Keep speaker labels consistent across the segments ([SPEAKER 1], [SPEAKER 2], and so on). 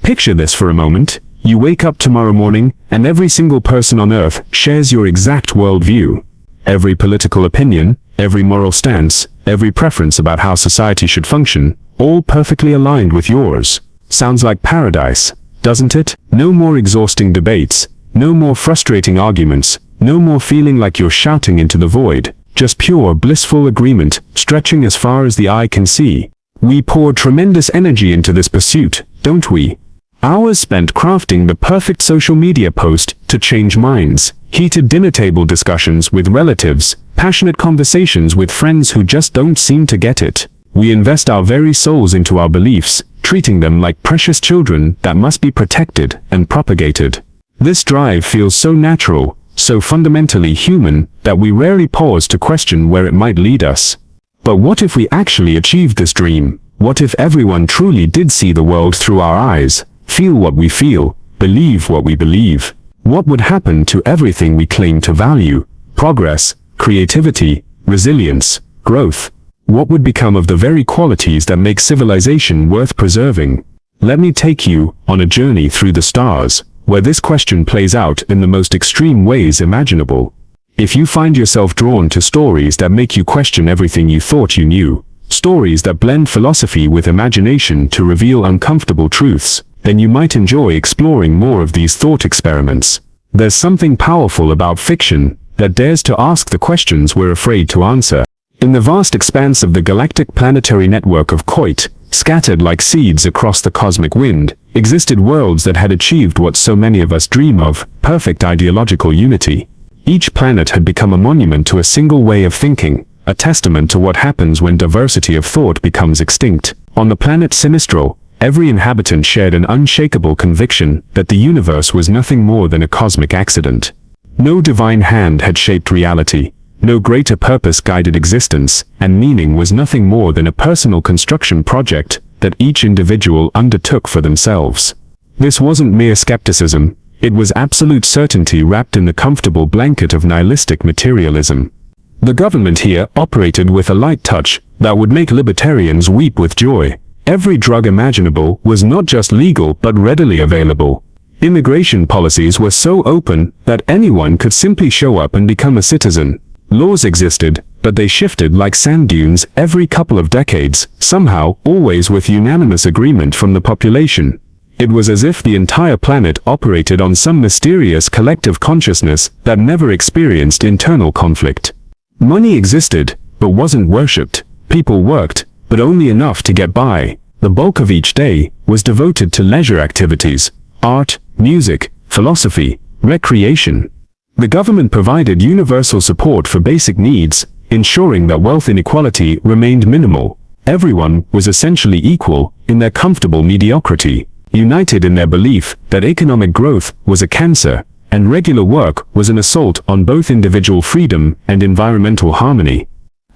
[SPEAKER 1] Picture this for a moment. You wake up tomorrow morning, and every single person on Earth shares your exact worldview. Every political opinion, every moral stance, every preference about how society should function, all perfectly aligned with yours. Sounds like paradise, doesn't it? No more exhausting debates, no more frustrating arguments, no more feeling like you're shouting into the void, just pure blissful agreement, stretching as far as the eye can see. We pour tremendous energy into this pursuit, don't we? Hours spent crafting the perfect social media post to change minds, heated dinner table discussions with relatives, passionate conversations with friends who just don't seem to get it. We invest our very souls into our beliefs, treating them like precious children that must be protected and propagated. This drive feels so natural, so fundamentally human, that we rarely pause to question where it might lead us. But what if we actually achieved this dream? What if everyone truly did see the world through our eyes, feel what we feel, believe what we believe? What would happen to everything we claim to value? Progress, creativity, resilience, growth. What would become of the very qualities that make civilization worth preserving? Let me take you on a journey through the stars, where this question plays out in the most extreme ways imaginable. If you find yourself drawn to stories that make you question everything you thought you knew, stories that blend philosophy with imagination to reveal uncomfortable truths, then you might enjoy exploring more of these thought experiments. There's something powerful about fiction that dares to ask the questions we're afraid to answer. In the vast expanse of the galactic planetary network of Koit, scattered like seeds across the cosmic wind, existed worlds that had achieved what so many of us dream of, perfect ideological unity. Each planet had become a monument to a single way of thinking, a testament to what happens when diversity of thought becomes extinct. On the planet Sinistral, every inhabitant shared an unshakable conviction that the universe was nothing more than a cosmic accident. No divine hand had shaped reality, no greater purpose guided existence, and meaning was nothing more than a personal construction project that each individual undertook for themselves. This wasn't mere skepticism, it was absolute certainty wrapped in the comfortable blanket of nihilistic materialism. The government here operated with a light touch that would make libertarians weep with joy. Every drug imaginable was not just legal but readily available. Immigration policies were so open that anyone could simply show up and become a citizen. Laws existed, but they shifted like sand dunes every couple of decades, somehow always with unanimous agreement from the population. It was as if the entire planet operated on some mysterious collective consciousness that never experienced internal conflict. Money existed, but wasn't worshipped. People worked, but only enough to get by. The bulk of each day was devoted to leisure activities, art, music, philosophy, recreation. The government provided universal support for basic needs, ensuring that wealth inequality remained minimal. Everyone was essentially equal in their comfortable mediocrity, united in their belief that economic growth was a cancer, and regular work was an assault on both individual freedom and environmental harmony.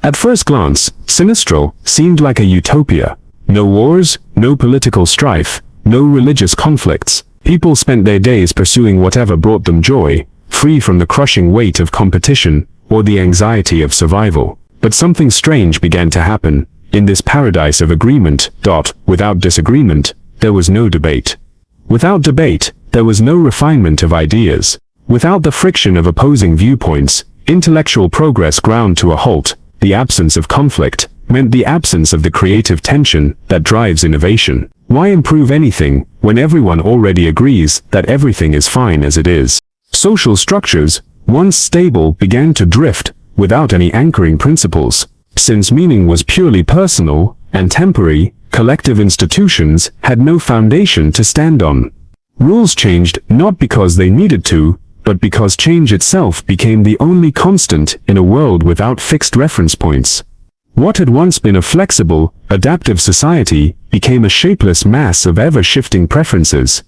[SPEAKER 1] At first glance, Sinistral seemed like a utopia. No wars, no political strife, no religious conflicts. People spent their days pursuing whatever brought them joy, free from the crushing weight of competition or the anxiety of survival. But something strange began to happen. In this paradise of agreement, without disagreement, there was no debate. Without debate, there was no refinement of ideas. Without the friction of opposing viewpoints, intellectual progress ground to a halt. The absence of conflict meant the absence of the creative tension that drives innovation. Why improve anything when everyone already agrees that everything is fine as it is? Social structures, once stable, began to drift without any anchoring principles. Since meaning was purely personal and temporary, collective institutions had no foundation to stand on. Rules changed not because they needed to, but because change itself became the only constant in a world without fixed reference points. What had once been a flexible, adaptive society became a shapeless mass of ever-shifting preferences.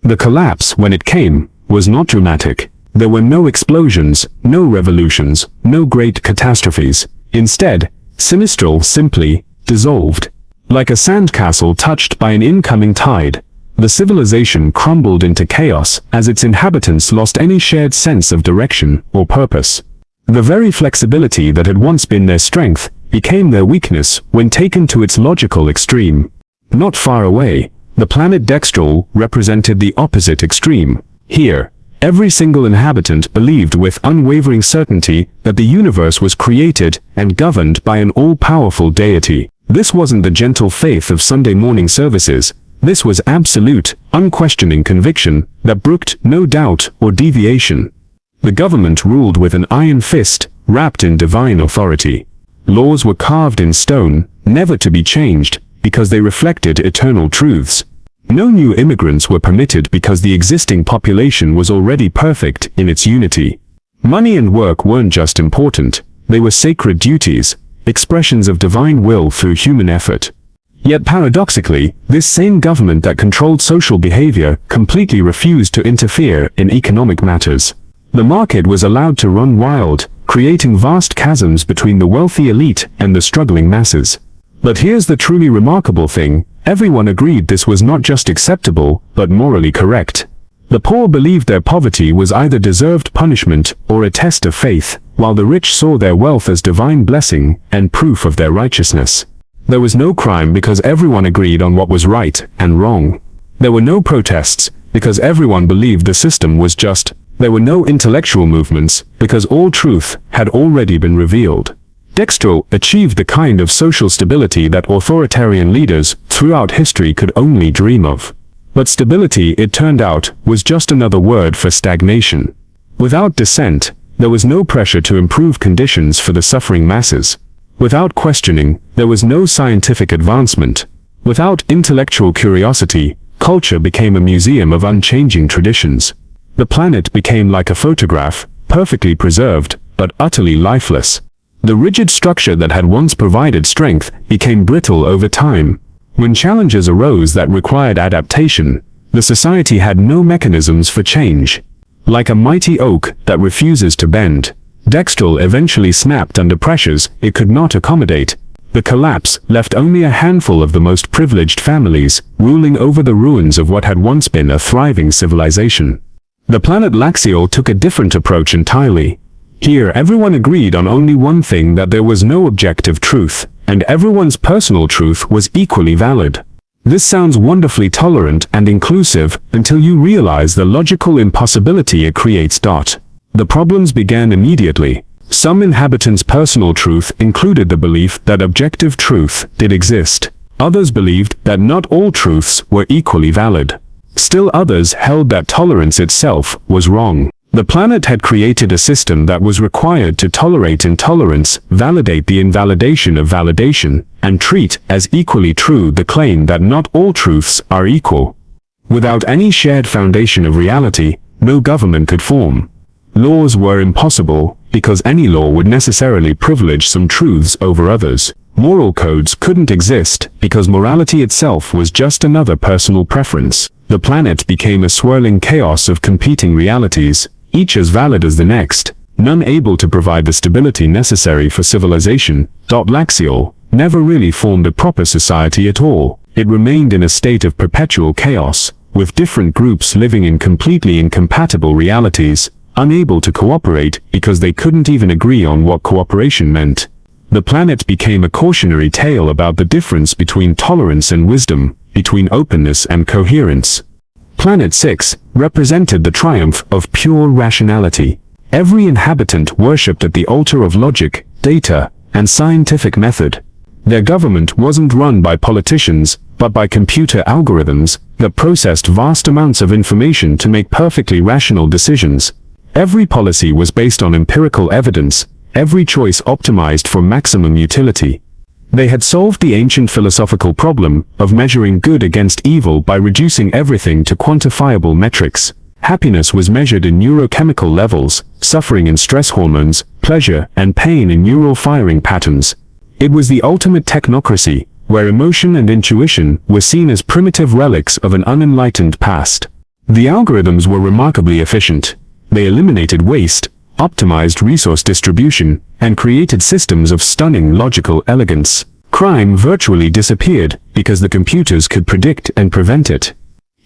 [SPEAKER 1] The collapse, when it came, was not dramatic. There were no explosions, no revolutions, no great catastrophes. Instead, Sinistral simply dissolved. Like a sandcastle touched by an incoming tide, the civilization crumbled into chaos as its inhabitants lost any shared sense of direction or purpose. The very flexibility that had once been their strength became their weakness when taken to its logical extreme. Not far away, The planet Dextral represented the opposite extreme. Here, every single inhabitant believed with unwavering certainty that the universe was created and governed by an all-powerful deity. This wasn't the gentle faith of Sunday morning services. This was absolute, unquestioning conviction that brooked no doubt or deviation. The government ruled with an iron fist, wrapped in divine authority. Laws were carved in stone, never to be changed, because they reflected eternal truths. No new immigrants were permitted because the existing population was already perfect in its unity. Money and work weren't just important, they were sacred duties, expressions of divine will through human effort. Yet paradoxically, this same government that controlled social behavior completely refused to interfere in economic matters. The market was allowed to run wild, creating vast chasms between the wealthy elite and the struggling masses. But here's the truly remarkable thing, everyone agreed this was not just acceptable, but morally correct. The poor believed their poverty was either deserved punishment or a test of faith, while the rich saw their wealth as divine blessing and proof of their righteousness. There was no crime because everyone agreed on what was right and wrong. There were no protests because everyone believed the system was just. There were no intellectual movements because all truth had already been revealed. Dextral achieved the kind of social stability that authoritarian leaders throughout history could only dream of. But stability, it turned out, was just another word for stagnation. Without dissent, there was no pressure to improve conditions for the suffering masses. Without questioning, there was no scientific advancement. Without intellectual curiosity, culture became a museum of unchanging traditions. The planet became like a photograph, perfectly preserved, but utterly lifeless. The rigid structure that had once provided strength became brittle over time. When challenges arose that required adaptation, the society had no mechanisms for change. Like a mighty oak that refuses to bend, Dextral eventually snapped under pressures it could not accommodate. The collapse left only a handful of the most privileged families ruling over the ruins of what had once been a thriving civilization. The planet Laxial took a different approach entirely. Here everyone agreed on only one thing, that there was no objective truth, and everyone's personal truth was equally valid. This sounds wonderfully tolerant and inclusive until you realize the logical impossibility it creates. The problems began immediately. Some inhabitants' personal truth included the belief that objective truth did exist. Others believed that not all truths were equally valid. Still others held that tolerance itself was wrong. The planet had created a system that was required to tolerate intolerance, validate the invalidation of validation, and treat as equally true the claim that not all truths are equal. Without any shared foundation of reality, no government could form. Laws were impossible, because any law would necessarily privilege some truths over others. Moral codes couldn't exist, because morality itself was just another personal preference. The planet became a swirling chaos of competing realities, each as valid as the next, none able to provide the stability necessary for civilization. Laxial never really formed a proper society at all. It remained in a state of perpetual chaos, with different groups living in completely incompatible realities, unable to cooperate because they couldn't even agree on what cooperation meant. The planet became a cautionary tale about the difference between tolerance and wisdom, between openness and coherence. Planet 6 represented the triumph of pure rationality. Every inhabitant worshipped at the altar of logic, data, and scientific method. Their government wasn't run by politicians, but by computer algorithms that processed vast amounts of information to make perfectly rational decisions. Every policy was based on empirical evidence, every choice optimized for maximum utility. They had solved the ancient philosophical problem of measuring good against evil by reducing everything to quantifiable metrics. Happiness was measured in neurochemical levels, suffering in stress hormones, pleasure and pain in neural firing patterns. It was the ultimate technocracy, where emotion and intuition were seen as primitive relics of an unenlightened past. The algorithms were remarkably efficient. They eliminated waste, optimized resource distribution, and created systems of stunning logical elegance. Crime virtually disappeared because the computers could predict and prevent it.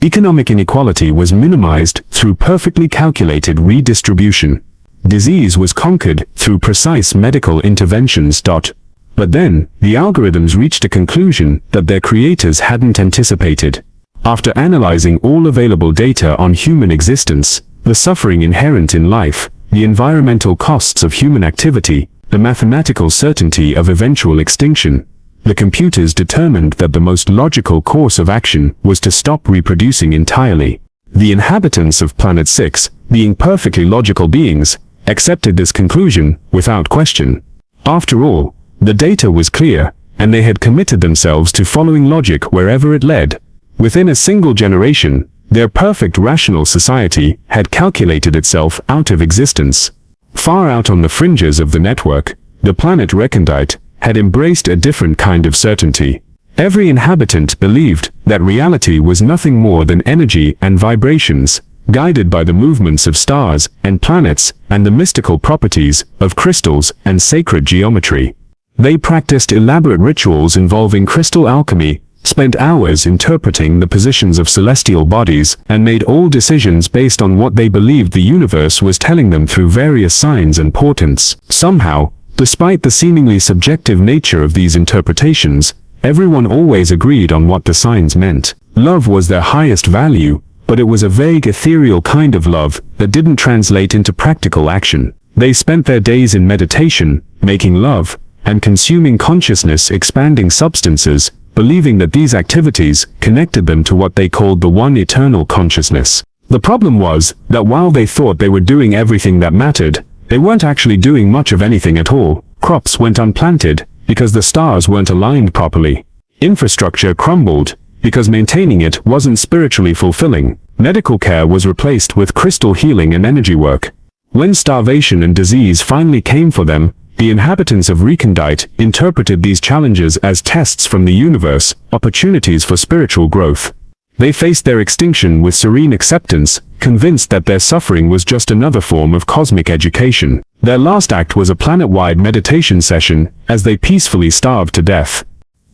[SPEAKER 1] Economic inequality was minimized through perfectly calculated redistribution. Disease was conquered through precise medical interventions. But then, the algorithms reached a conclusion that their creators hadn't anticipated. After analyzing all available data on human existence, the suffering inherent in life, the environmental costs of human activity, the mathematical certainty of eventual extinction, the computers determined that the most logical course of action was to stop reproducing entirely. The inhabitants of Planet 6, being perfectly logical beings, accepted this conclusion without question. After all, the data was clear, and they had committed themselves to following logic wherever it led. Within a single generation, their perfect rational society had calculated itself out of existence. Far out on the fringes of the network, the planet recondite had embraced a different kind of certainty. Every inhabitant believed that reality was nothing more than energy and vibrations, guided by the movements of stars and planets and the mystical properties of crystals and sacred geometry. They practiced elaborate rituals involving crystal alchemy, spent hours interpreting the positions of celestial bodies, and made all decisions based on what they believed the universe was telling them through various signs and portents. Somehow, despite the seemingly subjective nature of these interpretations, everyone always agreed on what the signs meant. Love was their highest value, but it was a vague ethereal kind of love that didn't translate into practical action. They spent their days in meditation, making love, and consuming consciousness-expanding substances, believing that these activities connected them to what they called the one eternal consciousness. The problem was that while they thought they were doing everything that mattered, they weren't actually doing much of anything at all. Crops went unplanted because the stars weren't aligned properly. Infrastructure crumbled because maintaining it wasn't spiritually fulfilling. Medical care was replaced with crystal healing and energy work. When starvation and disease finally came for them, the inhabitants of Recondite interpreted these challenges as tests from the universe, opportunities for spiritual growth. They faced their extinction with serene acceptance, convinced that their suffering was just another form of cosmic education. Their last act was a planet-wide meditation session, as they peacefully starved to death.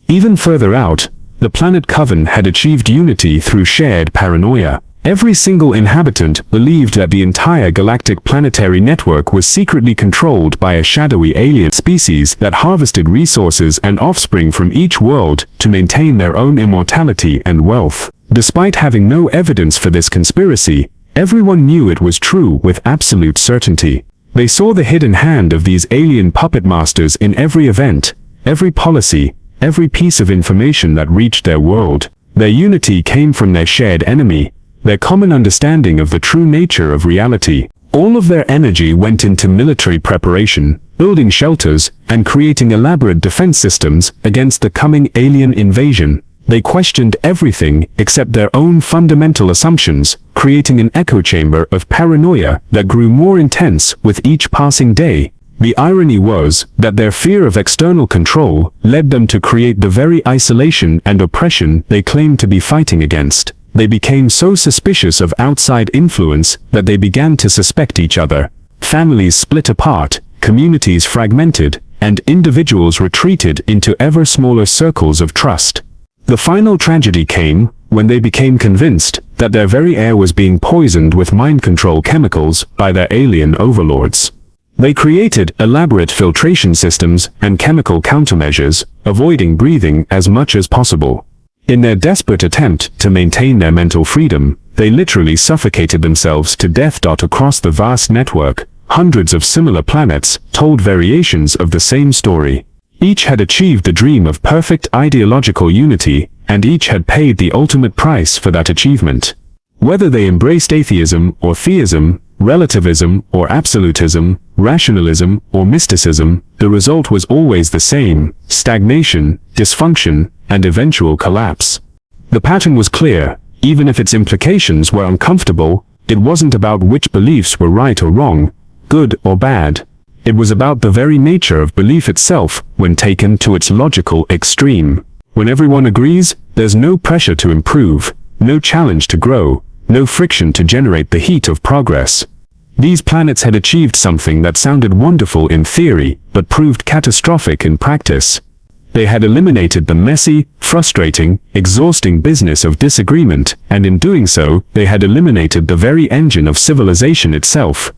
[SPEAKER 1] Even further out, the planet Coven had achieved unity through shared paranoia. Every single inhabitant believed that the entire galactic planetary network was secretly controlled by a shadowy alien species that harvested resources and offspring from each world to maintain their own immortality and wealth. Despite having no evidence for this conspiracy, everyone knew it was true with absolute certainty. They saw the hidden hand of these alien puppet masters in every event, every policy, every piece of information that reached their world. Their unity came from their shared enemy, their common understanding of the true nature of reality. All of their energy went into military preparation, building shelters, and creating elaborate defense systems against the coming alien invasion. They questioned everything except their own fundamental assumptions, creating an echo chamber of paranoia that grew more intense with each passing day. The irony was that their fear of external control led them to create the very isolation and oppression they claimed to be fighting against. They became so suspicious of outside influence that they began to suspect each other. Families split apart, communities fragmented, and individuals retreated into ever smaller circles of trust. The final tragedy came when they became convinced that their very air was being poisoned with mind control chemicals by their alien overlords. They created elaborate filtration systems and chemical countermeasures, avoiding breathing as much as possible. In their desperate attempt to maintain their mental freedom, they literally suffocated themselves to death. Across the vast network, hundreds of similar planets told variations of the same story. Each had achieved the dream of perfect ideological unity, and each had paid the ultimate price for that achievement. Whether they embraced atheism or theism, relativism or absolutism, rationalism or mysticism, the result was always the same: stagnation, dysfunction, and eventual collapse. The pattern was clear. Even if its implications were uncomfortable, it wasn't about which beliefs were right or wrong, good or bad. It was about the very nature of belief itself when taken to its logical extreme. When everyone agrees, there's no pressure to improve, no challenge to grow, no friction to generate the heat of progress. These planets had achieved something that sounded wonderful in theory, but proved catastrophic in practice. They had eliminated the messy, frustrating, exhausting business of disagreement, and in doing so, they had eliminated the very engine of civilization itself.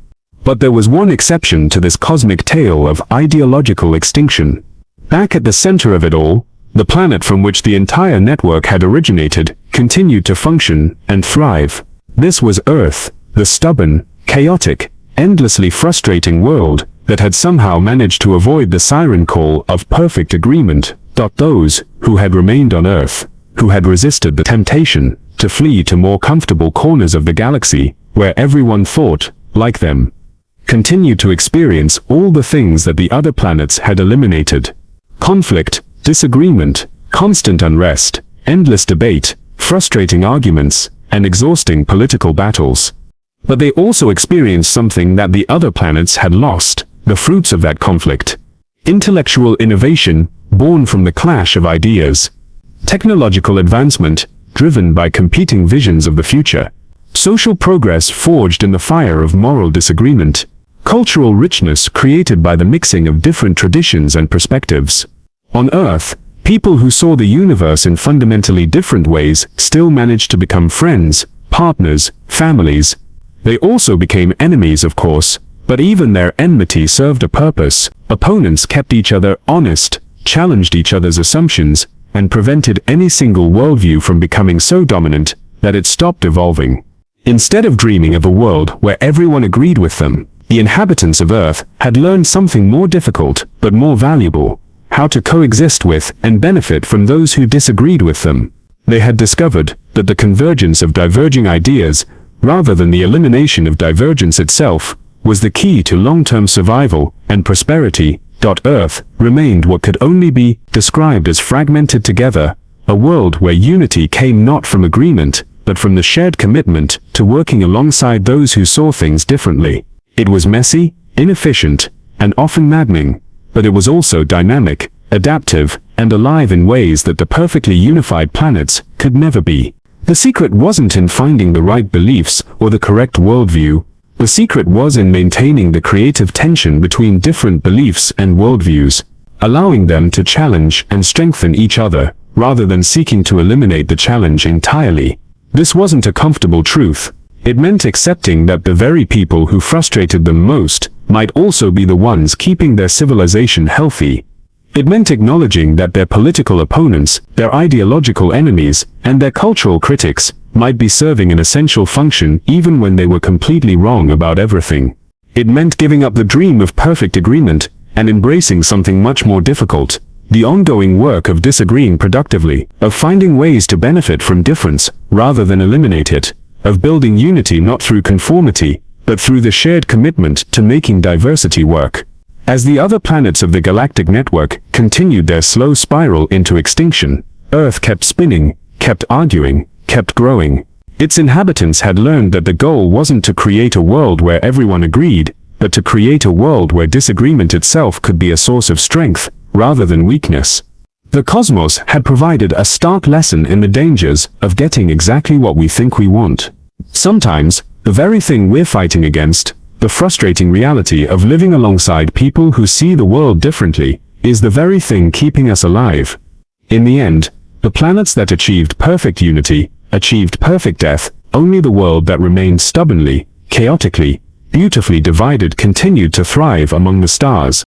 [SPEAKER 1] But there was one exception to this cosmic tale of ideological extinction. Back at the center of it all, The planet from which the entire network had originated continued to function and thrive. This was Earth, the stubborn, chaotic, endlessly frustrating world that had somehow managed to avoid the siren call of perfect agreement. Those who had remained on Earth, who had resisted the temptation to flee to more comfortable corners of the galaxy, where everyone thought like them, continued to experience all the things that the other planets had eliminated. Conflict, disagreement, constant unrest, endless debate, frustrating arguments, and exhausting political battles. But they also experienced something that the other planets had lost, the fruits of that conflict. Intellectual innovation, born from the clash of ideas. Technological advancement, driven by competing visions of the future. Social progress forged in the fire of moral disagreement. Cultural richness created by the mixing of different traditions and perspectives. On Earth, people who saw the universe in fundamentally different ways still managed to become friends, partners, families. They also became enemies, of course, but even their enmity served a purpose. Opponents kept each other honest, challenged each other's assumptions, and prevented any single worldview from becoming so dominant that it stopped evolving. Instead of dreaming of a world where everyone agreed with them, the inhabitants of Earth had learned something more difficult but more valuable: how to coexist with and benefit from those who disagreed with them. They had discovered that the convergence of diverging ideas, rather than the elimination of divergence itself, was the key to long-term survival and prosperity. Earth remained what could only be described as fragmented together, a world where unity came not from agreement, but from the shared commitment to working alongside those who saw things differently. It was messy, inefficient, and often maddening, but it was also dynamic, adaptive, and alive in ways that the perfectly unified planets could never be. The secret wasn't in finding the right beliefs or the correct worldview. The secret was in maintaining the creative tension between different beliefs and worldviews, allowing them to challenge and strengthen each other, rather than seeking to eliminate the challenge entirely. This wasn't a comfortable truth. It meant accepting that the very people who frustrated them most might also be the ones keeping their civilization healthy. It meant acknowledging that their political opponents, their ideological enemies, and their cultural critics might be serving an essential function even when they were completely wrong about everything. It meant giving up the dream of perfect agreement and embracing something much more difficult: the ongoing work of disagreeing productively, of finding ways to benefit from difference rather than eliminate it, of building unity not through conformity, but through the shared commitment to making diversity work. As the other planets of the galactic network continued their slow spiral into extinction, Earth kept spinning, kept arguing, kept growing. Its inhabitants had learned that the goal wasn't to create a world where everyone agreed, but to create a world where disagreement itself could be a source of strength, rather than weakness. The cosmos had provided a stark lesson in the dangers of getting exactly what we think we want. Sometimes, the very thing we're fighting against, the frustrating reality of living alongside people who see the world differently, is the very thing keeping us alive. In the end, the planets that achieved perfect unity, achieved perfect death. Only the world that remained stubbornly, chaotically, beautifully divided continued to thrive among the stars.